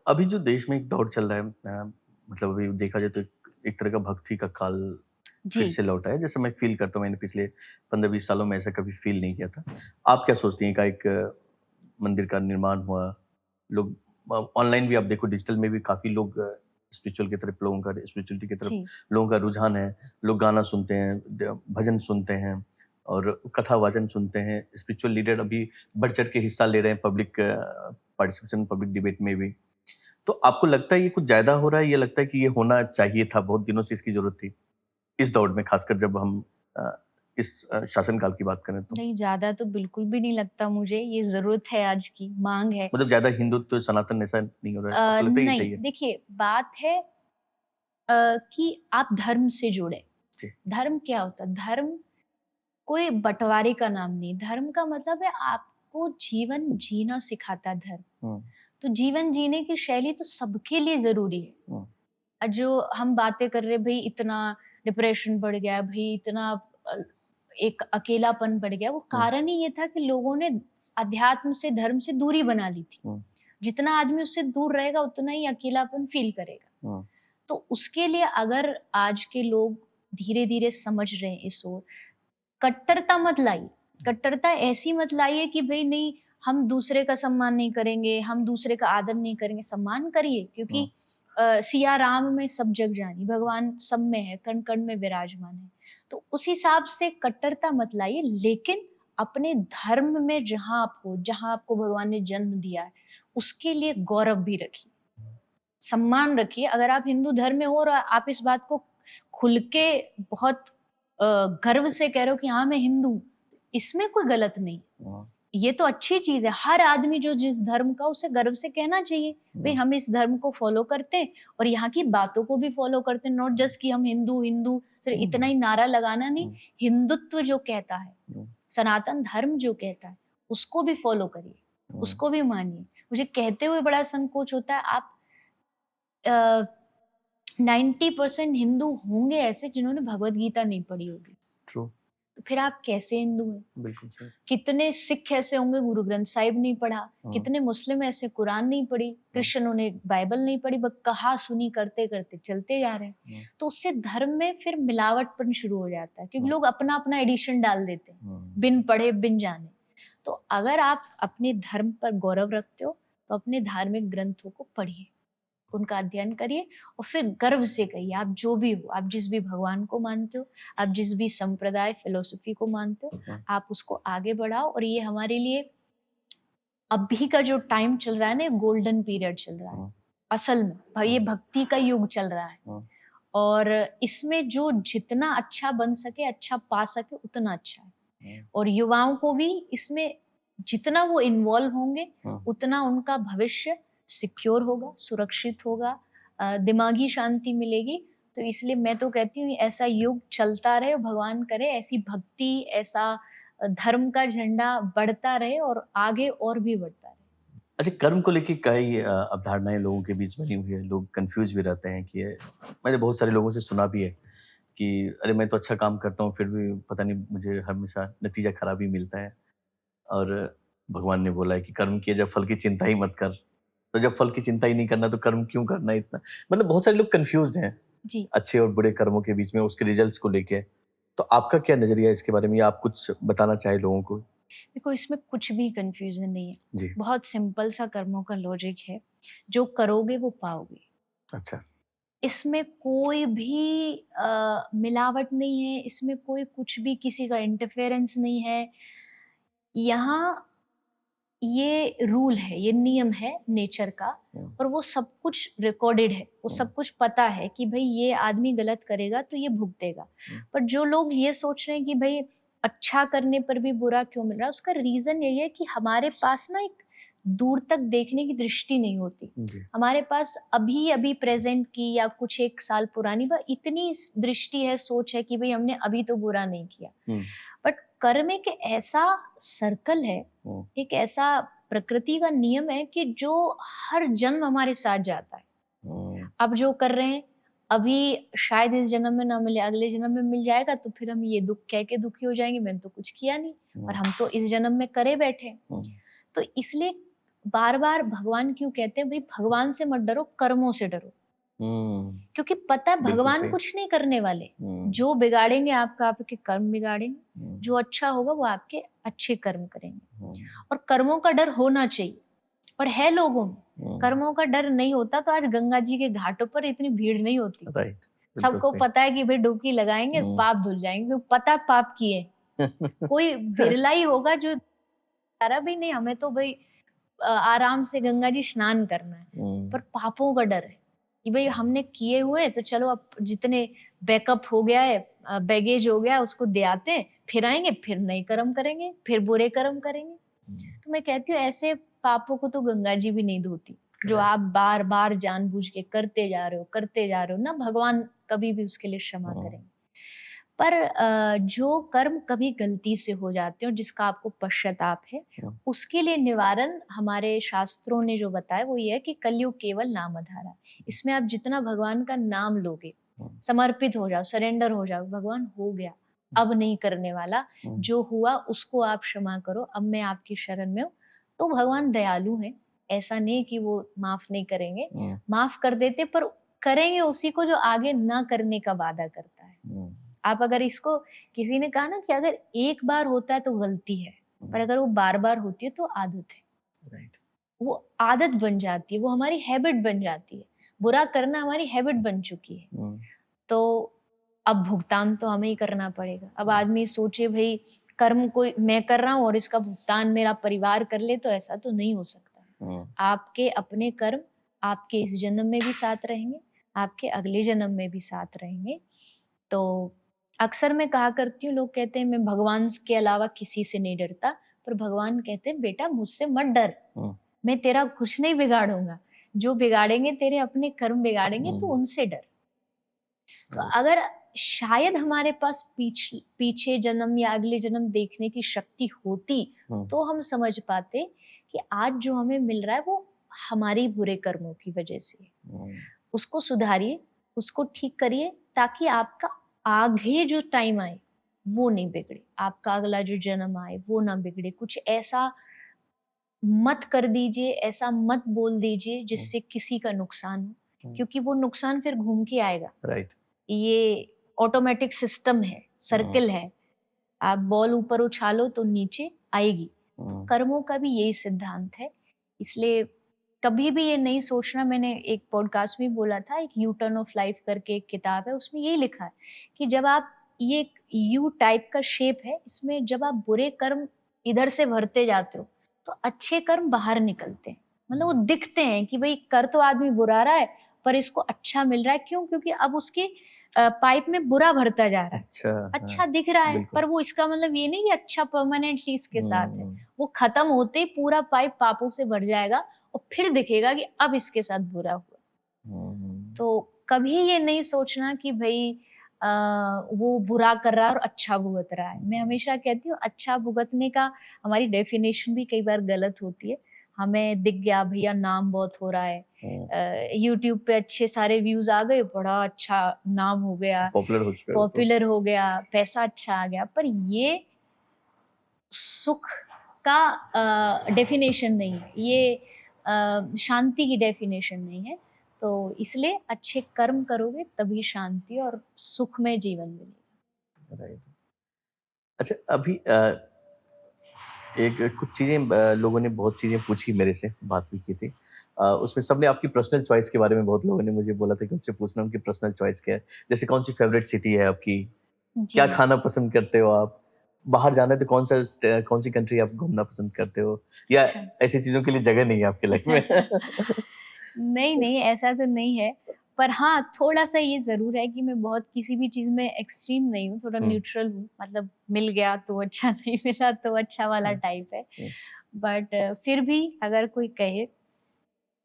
अभी जो देश में एक दौर चल रहा है मतलब अभी देखा जाए तो एक तरह का भक्ति का काल फिर जी, से लौटा है। जैसे मैं फ़ील करता हूँ मैंने पिछले 15-20 सालों में ऐसा कभी फ़ील नहीं किया था। आप क्या सोचती हैं एकाएक मंदिर का निर्माण हुआ, लोग ऑनलाइन भी आप देखो डिजिटल में भी काफ़ी लोग स्पिरिचुअल की तरफ लोगों का स्पिरिचुअलिटी की तरफ जी, लोगों का रुझान है। लोग गाना सुनते हैं, भजन सुनते हैं और कथा-वाचन सुनते हैं। स्पिरिचुअल लीडर अभी बढ़-चढ़ के हिस्सा ले रहे हैं पब्लिक पार्टिसिपेशन, पब्लिक डिबेट में भी। तो आपको लगता है ये कुछ ज़्यादा हो रहा है, या लगता है कि ये होना चाहिए था, बहुत दिनों से इसकी ज़रूरत थी? इस दौर में खासकर जब हम अ, इस शासनकाल की बात करें तो? नहीं ज़्यादा तो बिल्कुल भी नहीं लगता मुझे, ये ज़रूरत है आज की, माँग है। मतलब ज़्यादा हिंदुत्व, सनातन ऐसा नहीं हो रहा है? आपको लगता है ये नहीं, सही है? देखिए बात है कि आप धर्म से जुड़े। जी। धर्म क्या होता है? धर्म कोई बँटवारे का नाम नहीं, धर्म का मतलब है आपको जीवन जीना सिखाता है धर्म। हुँ, तो जीवन जीने की शैली तो सबके लिए ज़रूरी है। हुँ, जो हम बातें कर रहे हैं भई इतना डिप्रेशन बढ़ गया, भई इतना अ, एक अकेलापन बढ़ गया, वो हुँ, कारण ही ये था कि लोगों ने अध्यात्म से, धर्म से दूरी बना ली थी। हुँ, जितना आदमी उससे दूर रहेगा उतना ही अकेलापन फ़ील करेगा। हुँ, तो उसके लिए अगर आज के लोग धीरे-धीरे समझ रहे हैं इस ओर, कट्टरता मत लाइए। कट्टरता ऐसी मत लाइए कि भई नहीं हम दूसरे का सम्मान नहीं करेंगे, हम दूसरे का आदर नहीं करेंगे, सम्मान करिए हुँ, क्योंकि सिया राम में सब जग जानी, भगवान सब में है, कण-कण में विराजमान है। तो उस हिसाब से कट्टरता मत लाइए लेकिन अपने धर्म में जहाँ आप हो, जहाँ आपको भगवान ने जन्म दिया है, उसके लिए गौरव भी रखिए, सम्मान रखिए। अगर आप हिंदू धर्म में हो और आप इस बात को खुल के बहुत गर्व से कह रहे हो कि हाँ, मैं हिंदू हूँ, इसमें कोई गलत नहीं। हुँ, ये तो अच्छी चीज़ है। हर आदमी जो जिस धर्म का उसे गर्व से कहना चाहिए, भई हुँ, हम इस धर्म को फ़ॉलो करते हैं और यहाँ की बातों को भी फ़ॉलो करते हैं, नॉट जस्ट कि हम हिंदू, हिंदू सिर्फ़ इतना हुँ, ही नारा लगाना नहीं, हुँ, हिंदुत्व जो कहता है, हुँ, सनातन धर्म जो कहता है, उसको भी फ़ॉलो करिए, हुँ। उसको भी मानिए। मुझे कहते हुए बड़ा संकोच होता है आप अ, 90% हिंदू होंगे ऐसे जिन्होंने भगवद गीता नहीं पढ़ी होगी। ट्रू, तो फिर आप कैसे हिंदू हैं? बिल्कुल सही। कितने सिख ऐसे होंगे गुरु ग्रंथ साहिब नहीं पढ़ा, हुँ, कितने मुस्लिम ऐसे कुरान नहीं पढ़ी, हुँ, क्रिश्चियनों ने बाइबल नहीं पढ़ी, बस कहा-सुनी करते-करते चलते जा रहे हैं। हुँ, तो उससे धर्म में फिर मिलावटपन शुरू हो जाता है क्योंकि हुँ, लोग अपना-अपना एडिशन डाल देते हैं, हुँ, बिन पढ़े, बिन जाने। तो अगर आप अपने धर्म पर गौरव रखते हो, तो अपने धार्मिक ग्रंथों को पढ़िए। उनका अध्ययन करिए और फिर गर्व से कहिए आप जो भी हो, आप जिस भी भगवान को मानते हो, आप जिस भी संप्रदाय फिलॉसफी को मानते हो, हुँ, आप उसको आगे बढ़ाओ और ये हमारे लिए अभी का जो टाइम चल रहा है ना, गोल्डन पीरियड चल रहा है। हुँ, असल में ये हुँ, भक्ति का युग चल रहा है हुँ, और इसमें जो जितना अच्छा बन सके, अच्छा पा सके उतना अच्छा है। हुँ, और युवाओं को भी इसमें जितना वो इन्वॉल्व होंगे, हुँ। उतना उनका भविष्य सिक्योर होगा, सुरक्षित होगा, दिमागी शांति मिलेगी। तो इसलिए मैं तो कहती हूँ ऐसा युग चलता रहे, भगवान करे ऐसी भक्ति, ऐसा धर्म का झंडा बढ़ता रहे और आगे और भी बढ़ता रहे। अच्छा, कर्म को लेके कई अवधारणाएँ लोगों के बीच बनी हुई है। लोग कन्फ्यूज़ भी रहते हैं कि मैंने बहुत सारे लोगों से सुना भी है कि अरे! मैं तो अच्छा काम करता हूँ, फिर भी पता नहीं मुझे हमेशा नतीजा खराब ही मिलता है। और भगवान ने बोला है कि कर्म किए जब फल की चिंता ही मत कर। तो जब फल की चिंता ही नहीं करना तो कर्म क्यों करना है इतना? मतलब बहुत सारे लोग कन्फ्यूज़्ड हैं, जी। अच्छे और बुरे कर्मों के बीच में, उसके रिज़ल्ट्स को लेके। तो आपका क्या नज़रिया है इसके बारे में, या आप कुछ बताना चाहें लोगों को? देखो इसमें कुछ भी कन्फ्यूज़न नहीं है। जी, बहुत सिंपल सा कर्मों का लॉजिक है, जो करोगे वो पाओगे। अच्छा। इसमें कोई भी मिलावट नहीं है, इसमें कोई कुछ भी किसी का इंटरफेरेंस नहीं है। यहाँ ये रूल है, ये नियम है नेचर का हुँ, और वो सब कुछ रिकॉर्डेड है। वो हुँ, सब कुछ पता है कि भई ये आदमी गलत करेगा तो ये भुगतेगा। हुँ, पर जो लोग ये सोच रहे हैं कि भई अच्छा करने पर भी बुरा क्यों मिल रहा है, उसका रीज़न यही है कि हमारे पास ना एक दूर तक देखने की दृष्टि नहीं होती। जी। हमारे पास अभी-अभी प्रेज़ेंट की या कुछ 1 साल पुरानी इतनी दृष्टि है, सोच है कि भई हमने अभी तो बुरा नहीं किया। हुँ, बट कर्म एक ऐसा सर्कल है, हुँ, एक ऐसा प्रकृति का नियम है कि जो हर जन्म हमारे साथ जाता है। हुँ, अब जो कर रहे हैं, अभी शायद इस जन्म में ना मिले, अगले जन्म में मिल जाएगा तो फिर हम ये दुःख कह के दुखी हो जाएँगे, मैंने तो कुछ किया नहीं और हुँ, हम तो इस जन्म में करे बैठे हैं। हुँ, तो इसलिए बार बार भगवान क्यों कहते हैं भाई भगवान से मत डरो, कर्मों से डरो, क्योंकि पता है बिल्कुल भगवान सही। कुछ नहीं करने वाले। हम्म, जो बिगाड़ेंगे आपका, आपके कर्म बिगाड़ेंगे। हम्म, जो अच्छा होगा वो आपके अच्छे कर्म करेंगे। हम्म, और कर्मों का डर होना चाहिए, और है लोगों में। हम्म, कर्मों का डर नहीं होता तो आज गंगा जी के घाटों पर इतनी भीड़ नहीं होती। राइट, बिल्कुल सबको सही। पता है कि भाई डुबकी लगाएंगे हम्म, पाप धुल जाएंगे, क्योंकि पता है पाप किए। कोई बिरला ही होगा जो सारा भी नहीं, हमें तो भाई आराम से गंगा जी स्नान करना है। हम्म, पर पापों का डर है कि भाई हमने किए हुए हैं, तो चलो अब जितने बैकअप हो गया है, बैगेज हो गया, उसको दे आते हैं, फिर आएंगे, फिर नए कर्म करेंगे, फिर बुरे कर्म करेंगे। तो मैं कहती हूँ ऐसे पापों को तो गंगा जी भी नहीं धोती, जो Correct. आप बार बार जानबूझ के करते जा रहे हो, करते जा रहे हो ना, भगवान कभी भी उसके लिए क्षमा हम्म, करेंगे। पर जो कर्म कभी गलती से हो जाते हैं और जिसका आपको पश्चाताप है, हम्म, उसके लिए निवारण हमारे शास्त्रों ने जो बताया वो ये है कि कलयुग केवल नाम आधारा। इसमें आप जितना भगवान का नाम लोगे, हम्म, समर्पित हो जाओ, सरेंडर हो जाओ, भगवान हो गया, अब नहीं करने वाला, हम्म, जो हुआ उसको आप क्षमा करो, अब मैं आपकी शरण में हूँ। तो भगवान दयालु हैं, ऐसा नहीं कि वो माफ नहीं करेंगे, हम्म, माफ कर देते, पर करेंगे उसी को जो आगे ना करने का वादा करता है। हम्म, आप अगर इसको, किसी ने कहा ना कि अगर एक बार होता है तो गलती है, पर अगर वो बार बार होती है तो आदत है। राइट, वो आदत बन जाती है, वो हमारी हैबिट बन जाती है। बुरा करना हमारी हैबिट बन चुकी है। हम्म, तो अब भुगतान तो हमें ही करना पड़ेगा। अब आदमी सोचे भाई कर्म कोई मैं कर रहा हूँ और इसका भुगतान मेरा परिवार कर ले, तो ऐसा तो नहीं हो सकता। हम्म, आपके अपने कर्म आपके इस जन्म में भी साथ रहेंगे, आपके अगले जन्म में भी साथ रहेंगे। तो अक्सर मैं कहा करती हूँ, लोग कहते हैं मैं भगवान के अलावा किसी से नहीं डरता, पर भगवान कहते हैं बेटा मुझसे मत डर, हम्म, मैं तेरा कुछ नहीं बिगाड़ूंगा। जो बिगाड़ेंगे तेरे अपने कर्म बिगाड़ेंगे, तो हम्म, उनसे डर। तो राइट, अगर शायद हमारे पास पीछे जन्म या अगले जन्म देखने की शक्ति होती, हम्म, तो हम समझ पाते कि आज जो हमें मिल रहा है वो हमारी बुरे कर्मों की वजह से है। हम्म, उसको सुधारिए, उसको ठीक करिए, ताकि आपका आगे जो टाइम आए वो नहीं बिगड़े, आपका अगला जो जन्म आए वो ना बिगड़े। कुछ ऐसा मत कर दीजिए, ऐसा मत बोल दीजिए हम्म, जिससे किसी का नुकसान हो, हम्म, क्योंकि वो नुकसान फिर घूम के आएगा। राइट, ये ऑटोमेटिक सिस्टम है, हम्म, सर्किल है। आप बॉल ऊपर उछालो तो नीचे आएगी। तो हम्म, कर्मों का भी यही सिद्धांत है। इसलिए कभी भी ये नहीं सोचना, मैंने एक पॉडकास्ट में बोला था, एक यू टर्न ऑफ लाइफ करके एक किताब है, उसमें यही लिखा है कि जब आप, ये यू टाइप का शेप है, इसमें जब आप बुरे कर्म इधर से भरते जाते हो तो अच्छे कर्म बाहर निकलते हैं। मतलब वो दिखते हैं कि भाई कर तो आदमी बुरा रहा है, पर इसको अच्छा मिल रहा है। क्यों? क्योंकि अब उसके पाइप में बुरा भरता जा रहा है, अच्छा, हाँ, अच्छा दिख रहा है। बिल्कुल, पर वो इसका मतलब ये नहीं कि अच्छा परमानेंटली इसके साथ है। हम्म, वो खत्म होते ही पूरा पाइप पापों से भर जाएगा और फिर दिखेगा कि अब इसके साथ बुरा हुआ। हम्म, तो कभी ये नहीं सोचना कि भाई वो बुरा कर रहा है और अच्छा भुगत रहा है। मैं हमेशा कहती हूँ अच्छा भुगतने का हमारी डेफिनेशन भी कई बार गलत होती है। हमें दिख गया भैया नाम बहुत हो रहा हम्म, है, यूट्यूब पे अच्छे सारे व्यूज आ गए, बड़ा अच्छा नाम हो गया, पॉपुलर हो चुका है वो तो, पॉपुलर हो गया, पैसा अच्छा आ गया, पर ये सुख का डेफिनेशन नहीं है, ये शांति की डेफिनेशन नहीं है। तो इसलिए अच्छे कर्म करोगे तभी शांति और सुखमय जीवन मिलेगा। राइट। अच्छा, अभी एक कुछ चीज़ें लोगों ने बहुत चीज़ें पूछी मेरे से, बात भी की थी। उसमें सबने आपकी पर्सनल चॉइस के बारे में, बहुत लोगों ने मुझे बोला था कि उनसे पूछना उनकी पर्सनल चॉइस क्या है। जैसे कौन-सी फ़ेवरेट सिटी है आपकी? जी। क्या खाना पसंद करते हो आप? बाहर जाना है तो कौन-सी कंट्री आप घूमना पसंद करते हो? या अच्छा। ऐसी चीज़ों के लिए जगह नहीं है आपकी लाइफ़ में? नहीं, नहीं, ऐसा तो नहीं है। पर हाँ, थोड़ा-सा ये ज़रूर है कि मैं बहुत किसी भी चीज़ में एक्सट्रीम नहीं हूँ, थोड़ा हुँ, न्यूट्रल हूँ। मतलब मिल गया तो अच्छा, नहीं मिला तो अच्छा वाला हुँ, टाइप है। हुँ, बट फिर भी अगर कोई कहे,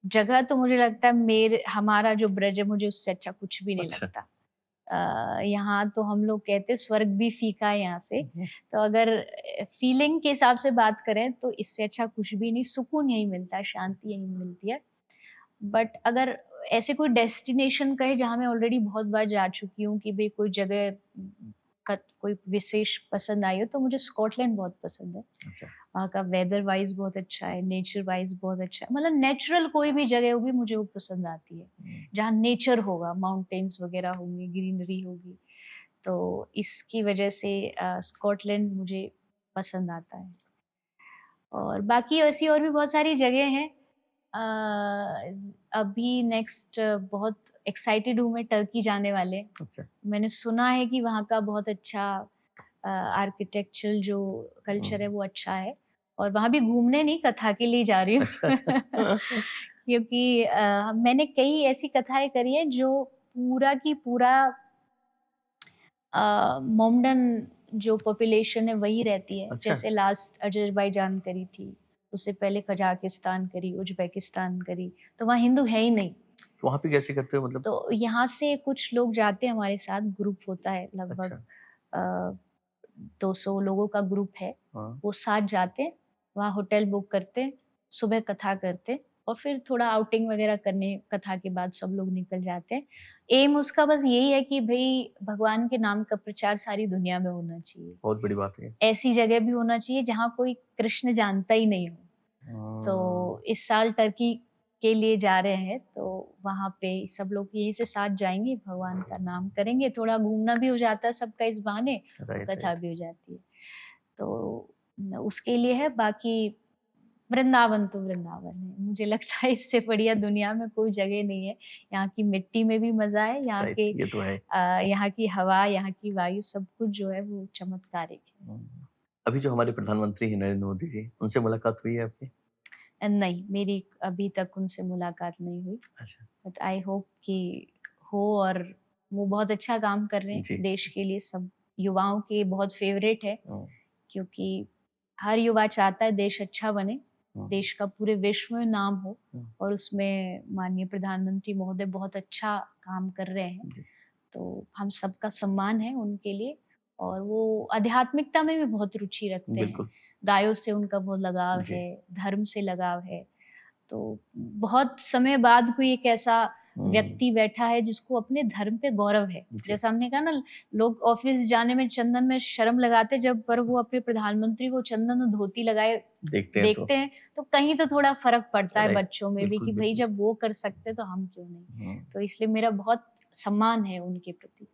जगह तो मुझे लगता है मेरे हमारा जो ब्रज है, मुझे उससे अच्छा कुछ भी नहीं अच्छा। लगता। यहाँ तो हम लोग कहते हैं स्वर्ग भी फीका है यहाँ से। हुँ, तो अगर फीलिंग के हिसाब से बात करें तो इससे अच्छा कुछ भी नहीं, सुकून यही मिलता है, शांति यही मिलती है। बट अगर ऐसे कोई डेस्टिनेशन कहे जहाँ मैं ऑलरेडी बहुत बार जा चुकी हूँ कि भई कोई जगह कोई विशेष पसंद आई हो तो मुझे स्कॉटलैंड बहुत पसंद है। अच्छा। वहाँ का वेदर वाइज बहुत अच्छा है, नेचर वाइज बहुत अच्छा है, मतलब नेचुरल कोई भी जगह होगी मुझे वो पसंद आती है, जहाँ नेचर होगा, माउंटेन्स वगैरह होंगे, ग्रीनरी होगी, तो इसकी वजह से स्कॉटलैंड मुझे पसंद आता है। और बाकी ऐसी और भी बहुत सारी जगह हैं। अभी नेक्स्ट बहुत एक्साइटेड हूँ मैं, टर्की जाने वाले हैं। अच्छा। मैंने सुना है कि वहाँ का बहुत अच्छा आर्किटेक्चरल जो कल्चर है वो अच्छा है, और वहाँ भी घूमने नहीं, कथा के लिए जा रही हूँ। अच्छा। क्योंकि मैंने कई ऐसी कथाएं करी है जो पूरा की पूरा मोमडन जो पॉपुलेशन है वही रहती है। अच्छा। जैसे लास्ट अजरबैजान करी थी, उससे पहले कजाकिस्तान करी, उज्बेकिस्तान करी, तो वहाँ हिंदू है ही नहीं। तो वहाँ पे कैसे करते हो मतलब? तो यहाँ से कुछ लोग जाते हैं हमारे साथ, ग्रुप होता है लगभग अच्छा। 200 लोगों का ग्रुप है। हाँ। वो साथ जाते हैं, वहाँ होटल बुक करते हैं, सुबह कथा करते हैं, और फिर थोड़ा आउटिंग वगैरह करने, कथा के बाद सब लोग निकल जाते हैं। एम उसका बस यही है कि भई भगवान के नाम का प्रचार सारी दुनिया में होना चाहिए। बहुत बड़ी बात है ये। ऐसी जगह भी होना चाहिए जहाँ कोई कृष्ण जानता ही नहीं हो। तो इस साल टर्की के लिए जा रहे हैं, तो वहाँ पे सब लोग यहीं से साथ जाएँगे, भगवान का नाम करेंगे, थोड़ा घूमना भी हो जाता है सबका इस बहाने, और राइट, कथा राइट। भी हो जाती है। तो उसके लिए है, बाकी वृंदावन तो वृंदावन है। मुझे लगता है इससे बढ़िया दुनिया में कोई जगह नहीं है। यहाँ की मिट्टी में भी मज़ा है, राइट, ये तो है। यहाँ की हवा, यहाँ की वायु, सब कुछ जो है वो चमत्कारिक है। अभी जो हमारे प्रधानमंत्री हैं नरेंद्र मोदी जी, उनसे मुलाकात हुई है आपकी? नहीं, मेरी अभी तक उनसे मुलाकात नहीं हुई, अच्छा। बट आई होप कि हो, और वो बहुत अच्छा काम कर रहे हैं जी। देश के लिए, सब युवाओं के बहुत फेवरेट है, हुँ, क्योंकि हर युवा चाहता है देश अच्छा बने, हुँ, देश का पूरे विश्व में नाम हो, हुँ, और उसमें माननीय प्रधानमंत्री महोदय बहुत अच्छा काम कर रहे हैं। जी, तो हम सबका सम्मान है उनके लिए, और वो आध्यात्मिकता में भी बहुत रुचि रखते हैं। बिल्कुल। गायों से उनका बहुत लगाव जी। है, धर्म से लगाव है। तो बहुत समय बाद कोई एक ऐसा हुँ, व्यक्ति बैठा है जिसको अपने धर्म पे गौरव है। जी, जैसा हमने कहा ना, लोग ऑफिस जाने में चंदन में शर्म लगाते, जब पर वो अपने प्रधानमंत्री को चंदन और धोती लगाए देखते हैं तो देखते हैं, तो कहीं तो थोड़ा फ़र्क पड़ता है राइट, बच्चों में भी, बिल्कुल, कि भई बिल्कुल। जब वो कर सकते हैं तो हम क्यों नहीं? हुँ, तो इसलिए मेरा बहुत सम्मान है उनके प्रति।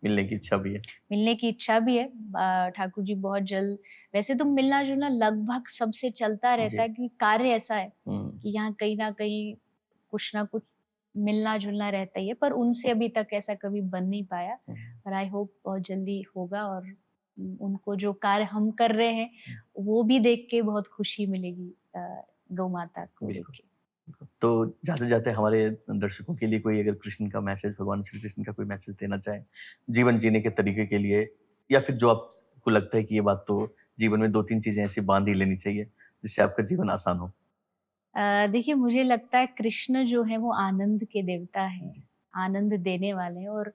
मिलने की इच्छा भी है। मिलने की इच्छा भी है। ठाकुर जी बहुत जल्द, वैसे तो मिलना-जुलना लगभग सबसे चलता रहता जी। है, क्योंकि कार्य ऐसा है हुँ, कि यहाँ कहीं न कहीं कुछ ना कुछ मिलना-जुलना रहता ही है, पर उनसे अभी तक ऐसा कभी बन नहीं पाया, हुँ, पर आई होप बहुत जल्दी होगा, और उनको जो कार्य हम कर रहे हैं, हुँ, वो भी देख के बहुत खुशी मिलेगी, गौ माता को देख बिल्कुल, के। बिल्कुल। तो जाते-जाते हमारे दर्शकों के लिए कोई अगर कृष्ण का मैसेज, भगवान श्री कृष्ण का कोई मैसेज देना चाहें, जीवन जीने के तरीके के लिए, या फिर जो आपको लगता है कि ये बात तो जीवन में 2-3 चीज़ें ऐसी बाँध ही लेनी चाहिए, जिससे आपका जीवन आसान हो? देखिए, मुझे लगता है कृष्ण जो है वो आनंद के देवता हैं, जी। आनंद देने वाले हैं, और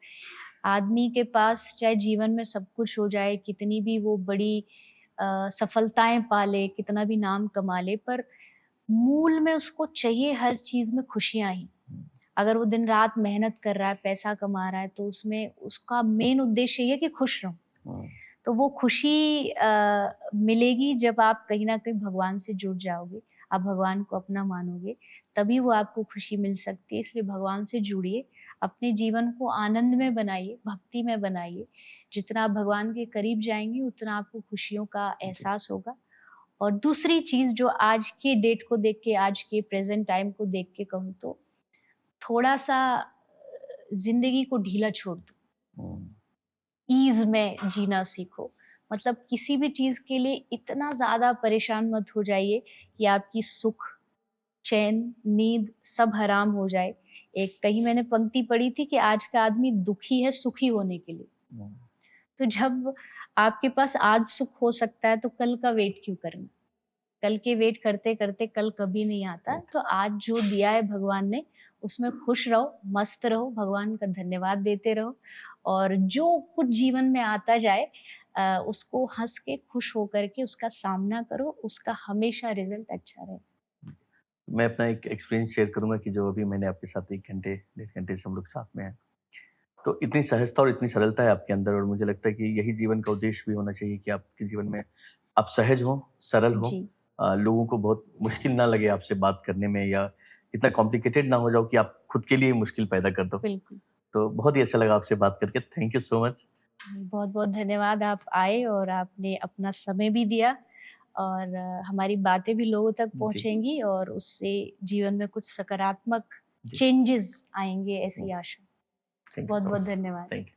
आदमी के पास चाहे जीवन में सब कुछ हो जाए, कितनी भी वो बड़ी सफलताएँ पा ले, कितना भी नाम कमा ले, पर मूल में उसको चाहिए हर चीज़ में खुशियाँ ही। हुँ, अगर वो दिन-रात मेहनत कर रहा है, पैसा कमा रहा है, तो उसमें उसका मेन उद्देश्य ये है कि खुश रहूँ। हुँ, तो वो खुशी मिलेगी जब आप कहीं न कहीं भगवान से जुड़ जाओगे, आप भगवान को अपना मानोगे, तभी वो आपको खुशी मिल सकती है। इसलिए भगवान से जुड़िए, अपने जीवन को आनंद में बनाइए, भक्ति में बनाइए। जितना आप भगवान के करीब जाएँगे, उतना आपको खुशियों का जी, एहसास होगा। और दूसरी चीज़ जो आज के डेट को देख के, आज के प्रेज़ेंट टाइम को देख के कहूँ तो, थोड़ा-सा ज़िंदगी को ढीला छोड़ दो। हुँ, ईज़ में जीना सीखो। मतलब किसी भी चीज़ के लिए इतना ज़्यादा परेशान मत हो जाइए कि आपकी सुख, चैन, नींद सब हराम हो जाए। एक कहीं मैंने पंक्ति पढ़ी थी कि आज का आदमी दुखी है सुखी होने के लिए। हुँ, तो जब आपके पास आज सुख हो सकता है तो कल का वेट क्यों करना? कल के वेट करते-करते कल कभी नहीं आता। राइट, तो आज जो दिया है भगवान ने, उसमें खुश रहो, मस्त रहो, भगवान का धन्यवाद देते रहो, और जो कुछ जीवन में आता जाए उसको हँस के, खुश होकर के उसका सामना करो, उसका हमेशा रिज़ल्ट अच्छा रहे। मैं अपना एक एक्सपीरियंस शेयर करूँगा कि जो अभी मैंने आपके साथ 1 घंटे, 1.5 घंटे से हम लोग साथ में हैं। तो इतनी सहजता और इतनी सरलता है आपके अंदर, और मुझे लगता है कि यही जीवन का उद्देश्य भी होना चाहिए कि आपके जीवन में आप सहज हों, सरल हों, जी, लोगों को बहुत मुश्किल ना लगे आपसे बात करने में, या इतना कॉम्प्लिकेटेड ना हो जाओ कि आप खुद के लिए मुश्किल पैदा कर दो। बिल्कुल। तो बहुत ही अच्छा लगा आपसे बात करके। Thank you so much. बहुत-बहुत धन्यवाद, आप आए और आपने अपना समय भी दिया और हमारी बातें भी लोगों तक जी, पहुँचेंगी और उससे जीवन में कुछ सकारात्मक जी। चेंजेज़ आएँगे, ऐसी आशा। थैंक यू सो बहुत-बहुत मच। धन्यवाद। Thank you.